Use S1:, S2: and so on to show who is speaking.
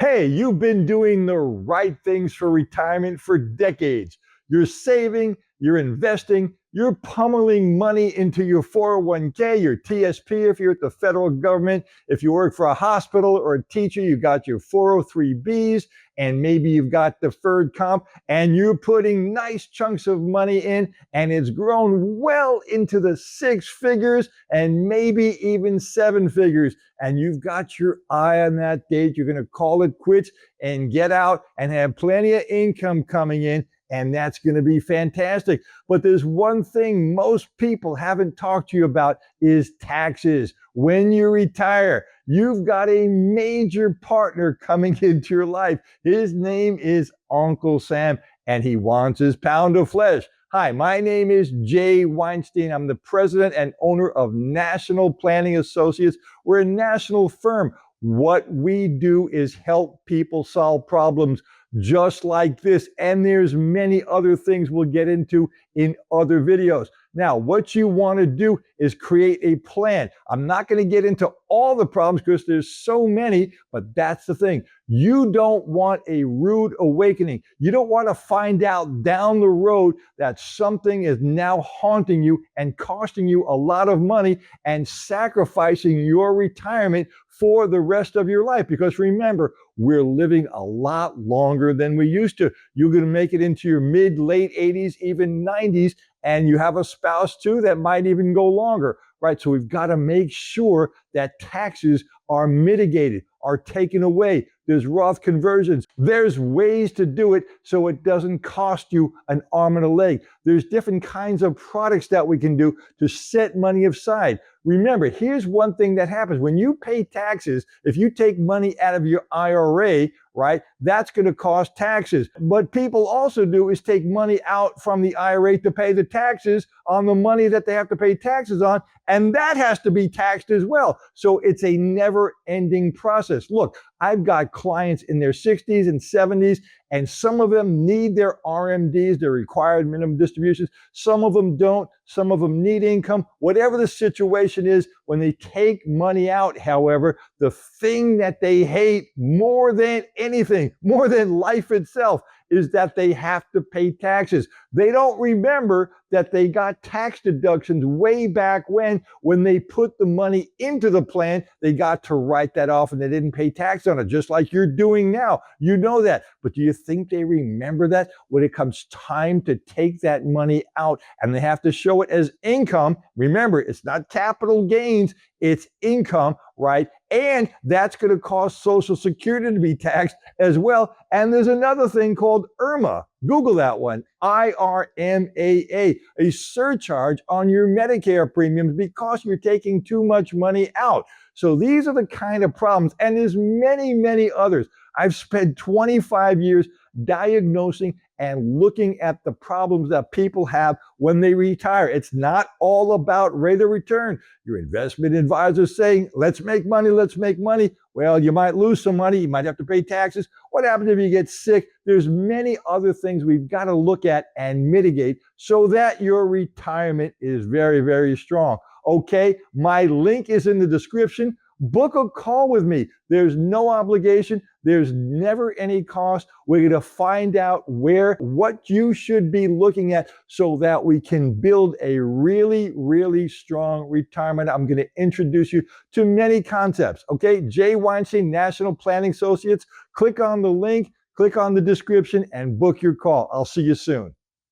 S1: Hey, you've been doing the right things for retirement for decades. You're saving, you're investing, you're pummeling money into your 401k, your TSP if you're at the federal government. If you work for a hospital or a teacher, you got your 403bs, and maybe you've got deferred comp, and you're putting nice chunks of money in, and it's grown well into the six figures and maybe even seven figures. And you've got your eye on that date. You're going to call it quits and get out and have plenty of income coming in. And that's going to be fantastic. But there's one thing most people haven't talked to you about is taxes. When you retire, you've got a major partner coming into your life. His name is Uncle Sam, and he wants his pound of flesh. Hi, my name is Jay Weinstein. I'm the president and owner of National Planning Associates. We're a national firm. What we do is help people solve problems just like this. And there's many other things we'll get into in other videos. Now, what you want to do is create a plan. I'm not going to get into all the problems because there's so many, but that's the thing. You don't want a rude awakening. You don't want to find out down the road that something is now haunting you and costing you a lot of money and sacrificing your retirement for the rest of your life. Because remember, we're living a lot longer than we used to. You're going to make it into your mid, late 80s, even 90s, and you have a spouse too that might even go longer, right? So we've got to make sure that taxes are mitigated, are taken away. There's Roth conversions. There's ways to do it so it doesn't cost you an arm and a leg. There's different kinds of products that we can do to set money aside. Remember, here's one thing that happens. When you pay taxes, if you take money out of your IRA, right, that's going to cost taxes. What people also do is take money out from the IRA to pay the taxes on the money that they have to pay taxes on, and that has to be taxed as well. So it's a never-ending process. Look, I've got clients in their 60s and 70s, and some of them need their RMDs, their required minimum distributions. Some of them don't. Some of them need income. Whatever the situation is, when they take money out, however, the thing that they hate more than anything, more than life itself, is that they have to pay taxes. They don't remember that they got tax deductions way back when they put the money into the plan, they got to write that off and they didn't pay tax on it, just like you're doing now. You know that. But do you think they remember that when it comes time to take that money out and they have to show it as income? Remember, it's not capital gains, it's income, right? And that's going to cause Social Security to be taxed as well. And there's another thing called IRMAA. Google that one, IRMAA, a surcharge on your Medicare premiums because you're taking too much money out. So these are the kind of problems, and there's many, many others. I've spent 25 years diagnosing and looking at the problems that people have when they retire. It's not all about rate of return. Your investment advisor is saying, let's make money, let's make money. Well, you might lose some money. You might have to pay taxes. What happens if you get sick? There's many other things we've got to look at and mitigate so that your retirement is very, very strong. Okay, my link is in the description. Book a call with me. There's no obligation. There's never any cost. We're going to find out what you should be looking at so that we can build a really, really strong retirement. I'm going to introduce you to many concepts. Okay, Jay Weinstein, National Planning Associates. Click on the link, click on the description, and book your call. I'll see you soon.